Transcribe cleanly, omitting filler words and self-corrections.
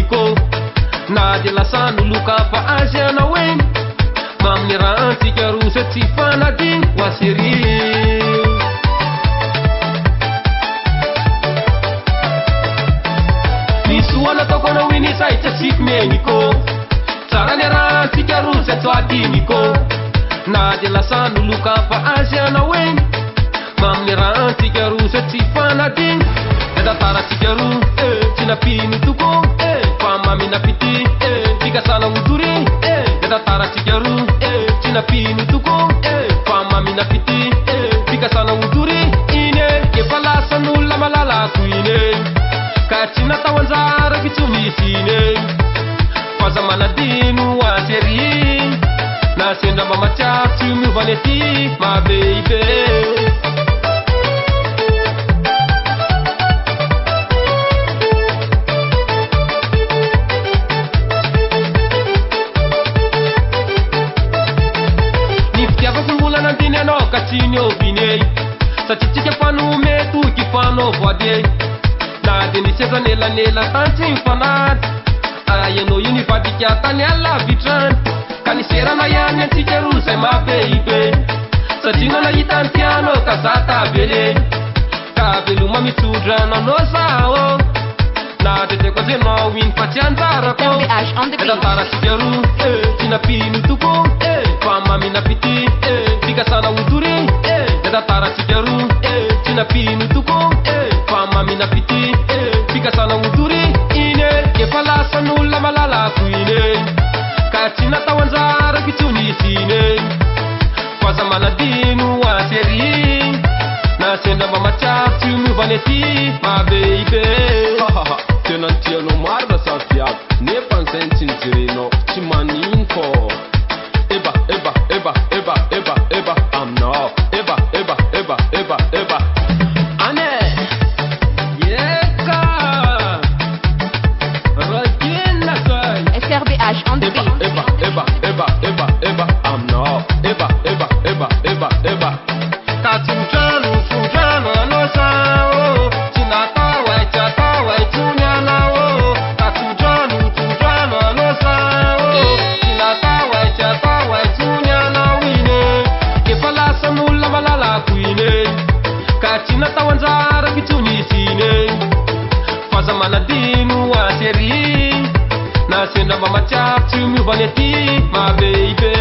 meniko na de lasan'olo-ka fa azy anao eny maminy raha antsika rosa tsy fanadiny ho asery nisoana ataoko anao iny saitsatsiko meniko tsara le raha antsika rosa tsy adiniko na de lasan'olo-ka fa azy anao eny maminy raha antsika rosa tsy fanadiny tantaratsika roa tsy napino toko fa mamina pity fikasana otory tantaratsika roa tsy napino toko fa mamina pity fikasana otory iny efa lasan'olona malalako iny ka tsy natao anjara fitsy misy iny fa za manadino asery na sendra mamatsiaro tsy miovany aty mabeibe katsiny oviney satria tsika fanome toky fanaovoady na de nisezana elanela tany tsy mifanady ianao io nivadika tany alavitrany ka niserana ihany antsika roa zay mabeibe satria no nahita ny tianao ka za tabele ka veloma mitsodrana anao zao na de teko azenao iny fa tsy anjarako tantaratsika roa tsy napino toko fa mamina pity fikasana otory tantaratsika roa tsy napino toko fa mamina pity fikasana otory iny efa lasan'olona malalako iny ka tsy natao anjara fitsonisy iny fa za manadino asery na sendra mamatsiaro tsy miovany aty mabeibe tena ny tianao marina safiako nefa n'izay tsy nijerenao tsy manino fô eba eba eba eba eba eba aminao eba eba eba eba eba ane yeka rakina zay SRBH on the beat eba eba eba eba eba aminao eba eba eba eba eba katsodrano tsodrano anao sao tsy natao tsy atao tsony anao katsodrano tsodrano anao sao tsy natao tsy atao tsony anao iny efa lasan'olona malalako iny ka tsy natao anjara fitsonisy iny fa za manadino asery na sendra mamatsiaro tsy miovany aty mabeibe